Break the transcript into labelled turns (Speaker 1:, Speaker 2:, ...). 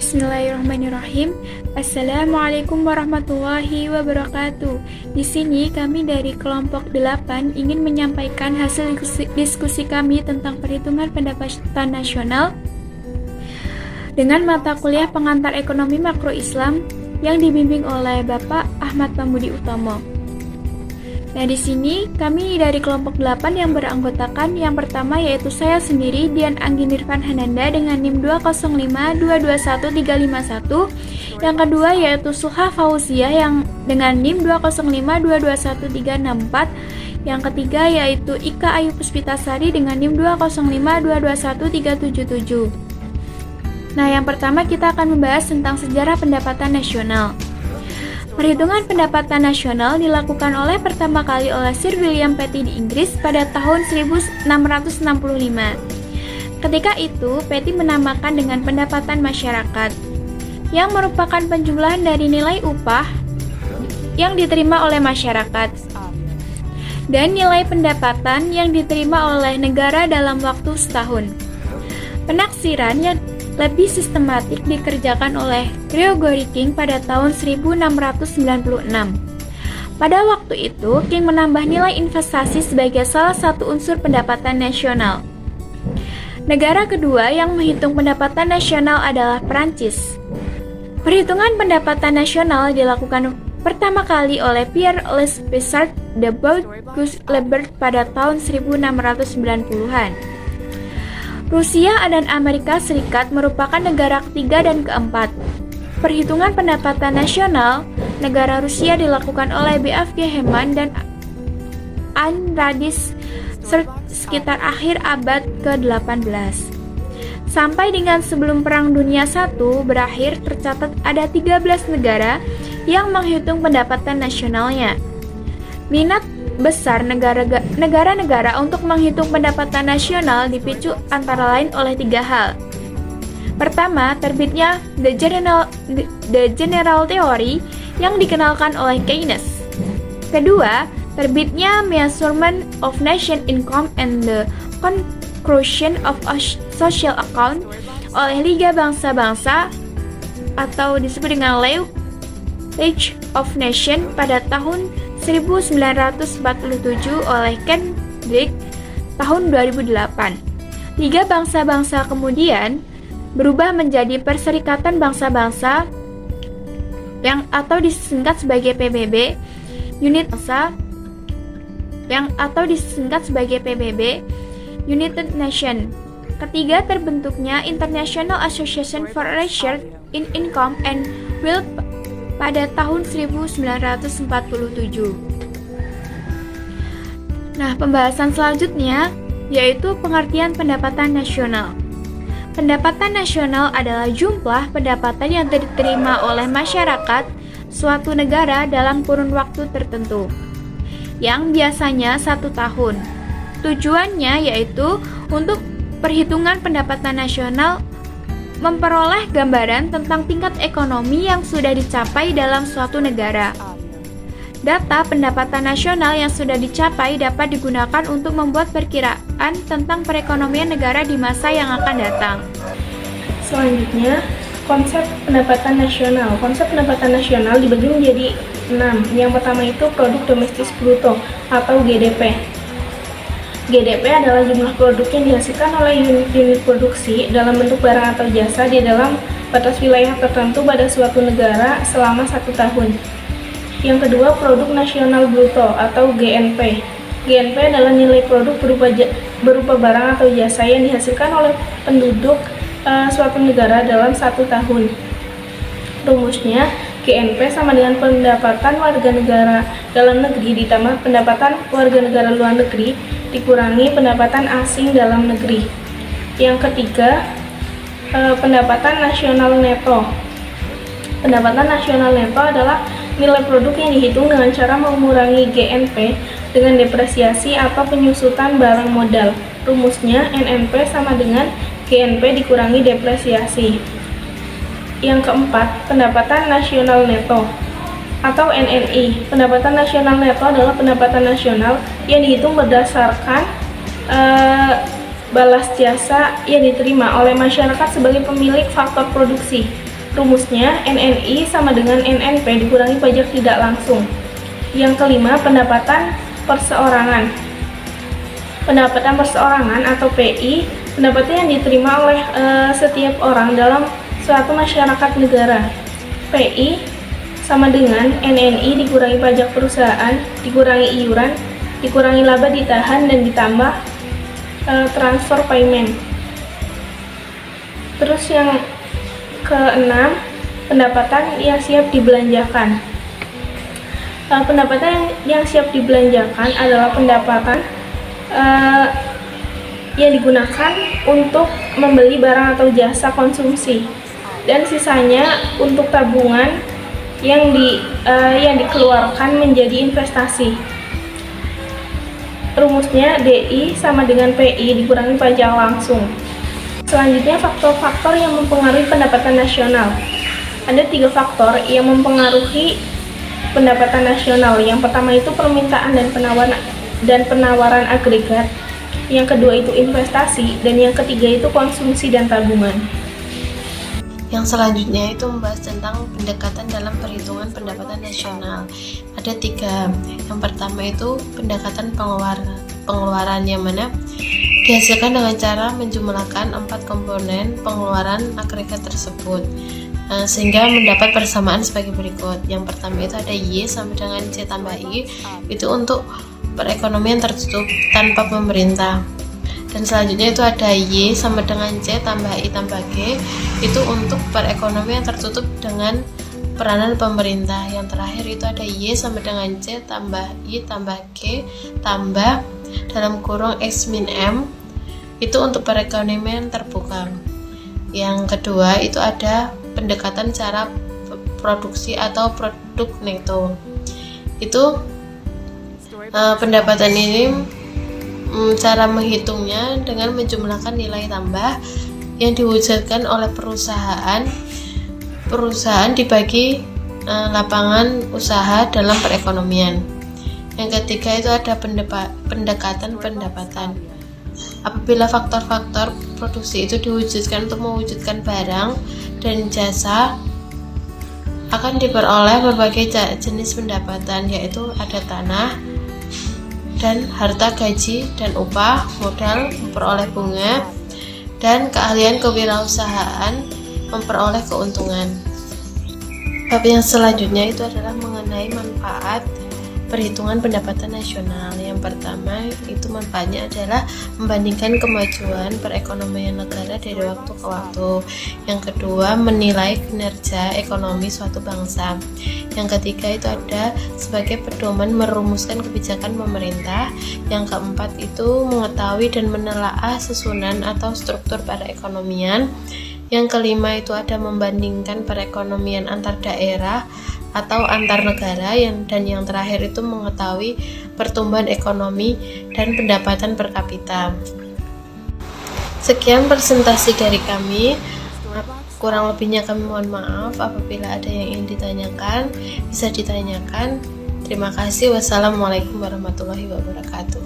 Speaker 1: Bismillahirrahmanirrahim. Assalamualaikum warahmatullahi wabarakatuh. Di sini kami dari kelompok 8 ingin menyampaikan hasil diskusi kami tentang perhitungan pendapatan nasional dengan mata kuliah pengantar ekonomi makro Islam yang dibimbing oleh Bapak Ahmad Pambudi Utomo. Nah, di sini kami dari kelompok 8 yang beranggotakan yang pertama yaitu saya sendiri Dian Anggi Nirvan Hananda dengan NIM 205221351. Yang kedua yaitu Suha Fauziah yang dengan NIM 205221364. Yang ketiga yaitu Ika Ayu Puspitasari dengan NIM 205221377. Nah, yang pertama kita akan membahas tentang sejarah pendapatan nasional. Perhitungan pendapatan nasional dilakukan pertama kali oleh Sir William Petty di Inggris pada tahun 1665. Ketika itu, Petty menamakan dengan pendapatan masyarakat, yang merupakan penjumlahan dari nilai upah yang diterima oleh masyarakat dan nilai pendapatan yang diterima oleh negara dalam waktu setahun. Penaksiran yang lebih sistematik dikerjakan oleh Gregory King pada tahun 1696. Pada waktu itu, King menambah nilai investasi sebagai salah satu unsur pendapatan nasional. Negara kedua yang menghitung pendapatan nasional adalah Prancis. Perhitungan pendapatan nasional dilakukan pertama kali oleh Pierre-Louis Pissart de Bourg-Lebert pada tahun 1690-an. Rusia dan Amerika Serikat merupakan negara ketiga dan keempat. Perhitungan pendapatan nasional negara Rusia dilakukan oleh B.F.G. Heman dan Ayn Randis sekitar akhir abad ke-18. Sampai dengan sebelum Perang Dunia I berakhir, tercatat ada 13 negara yang menghitung pendapatan nasionalnya. Minat besar negara-negara untuk menghitung pendapatan nasional dipicu antara lain oleh 3 hal. Pertama, terbitnya The General Theory yang dikenalkan oleh Keynes. Kedua, terbitnya Measurement of Nation Income and the Conclusion of a Social Account oleh Liga Bangsa-Bangsa atau disebut dengan League of Nations pada tahun 1947 oleh Kendrick tahun 2008. Liga Bangsa-Bangsa kemudian berubah menjadi Perserikatan Bangsa-Bangsa yang atau disingkat sebagai PBB, Unit Bangsa yang atau disingkat sebagai PBB, United Nations. Ketiga, terbentuknya International Association for Research in Income and Wealth pada tahun 1947. Nah, pembahasan selanjutnya yaitu pengertian pendapatan nasional. Pendapatan nasional adalah jumlah pendapatan yang diterima oleh masyarakat suatu negara dalam kurun waktu tertentu, yang biasanya 1 tahun. Tujuannya yaitu untuk perhitungan pendapatan nasional memperoleh gambaran tentang tingkat ekonomi yang sudah dicapai dalam suatu negara. Data pendapatan nasional yang sudah dicapai dapat digunakan untuk membuat perkiraan tentang perekonomian negara di masa yang akan datang.
Speaker 2: Selanjutnya, konsep pendapatan nasional. Konsep pendapatan nasional dibagi menjadi 6. Yang pertama itu produk domestik bruto atau GDP. GDP adalah jumlah produk yang dihasilkan oleh unit produksi dalam bentuk barang atau jasa di dalam batas wilayah tertentu pada suatu negara selama 1 tahun. Yang kedua, produk nasional bruto atau GNP. GNP adalah nilai produk berupa barang atau jasa yang dihasilkan oleh penduduk suatu negara dalam 1 tahun. Rumusnya, GNP sama dengan pendapatan warga negara dalam negeri ditambah pendapatan warga negara luar negeri dikurangi pendapatan asing dalam negeri. Yang ketiga, pendapatan nasional neto. Pendapatan nasional neto adalah nilai produk yang dihitung dengan cara mengurangi GNP dengan depresiasi atau penyusutan barang modal. Rumusnya, NNP sama dengan GNP dikurangi depresiasi. Yang keempat, pendapatan nasional neto atau NNI. Pendapatan nasional neto adalah pendapatan nasional yang dihitung berdasarkan balas jasa yang diterima oleh masyarakat sebagai pemilik faktor produksi. Rumusnya, NNI sama dengan NNP dikurangi pajak tidak langsung. Yang kelima, pendapatan perseorangan. Pendapatan perseorangan atau PI, pendapatan yang diterima oleh setiap orang dalam suatu masyarakat negara. PI sama dengan NNI dikurangi pajak perusahaan, dikurangi iuran, dikurangi laba ditahan, dan ditambah transfer payment. Terus yang keenam, pendapatan yang siap dibelanjakan. Pendapatan yang siap dibelanjakan adalah pendapatan yang digunakan untuk membeli barang atau jasa konsumsi, dan sisanya untuk tabungan yang dikeluarkan menjadi investasi. Rumusnya, DI sama dengan PI dikurangi pajak langsung. Selanjutnya, faktor-faktor yang mempengaruhi pendapatan nasional. Ada 3 faktor yang mempengaruhi pendapatan nasional. Yang pertama itu permintaan dan penawaran agregat. Yang kedua itu investasi, dan yang ketiga itu konsumsi dan tabungan.
Speaker 3: Yang selanjutnya itu membahas tentang pendekatan dalam perhitungan pendapatan nasional. Ada 3. Yang pertama itu pendekatan pengeluaran yang mana dihasilkan dengan cara menjumlahkan 4 komponen pengeluaran agregat tersebut, sehingga mendapat persamaan sebagai berikut. Yang pertama itu ada Y sama dengan C tambah I, itu untuk perekonomian tertutup tanpa pemerintah. Dan selanjutnya itu ada Y sama dengan C tambah I tambah G, itu untuk perekonomian tertutup dengan peranan pemerintah. Yang terakhir itu ada Y sama dengan C tambah I tambah G tambah dalam kurung X min M, itu untuk perekonomian terbuka. Yang kedua itu ada pendekatan cara produksi atau produk neto. Itu pendapatan ini cara menghitungnya dengan menjumlahkan nilai tambah yang diwujudkan oleh perusahaan dibagi lapangan usaha dalam perekonomian. Yang ketiga itu ada pendekatan pendapatan. Apabila faktor-faktor produksi itu diwujudkan untuk mewujudkan barang dan jasa, akan diperoleh berbagai jenis pendapatan, yaitu ada tanah dan harta, gaji dan upah, modal, memperoleh bunga, dan keahlian kewirausahaan, memperoleh keuntungan. Bab yang selanjutnya itu adalah mengenai manfaat perhitungan pendapatan nasional. Yang pertama itu manfaatnya adalah membandingkan kemajuan perekonomian negara dari waktu ke waktu. Yang kedua, menilai kinerja ekonomi suatu bangsa. Yang ketiga itu ada sebagai pedoman merumuskan kebijakan pemerintah. Yang keempat itu mengetahui dan menelaah susunan atau struktur perekonomian. Yang kelima itu ada membandingkan perekonomian antar daerah atau antar negara, dan yang terakhir itu mengetahui pertumbuhan ekonomi dan pendapatan per kapita. Sekian presentasi dari kami. Kurang lebihnya kami mohon maaf. Apabila ada yang ingin ditanyakan, bisa ditanyakan. Terima kasih. Wassalamualaikum warahmatullahi wabarakatuh.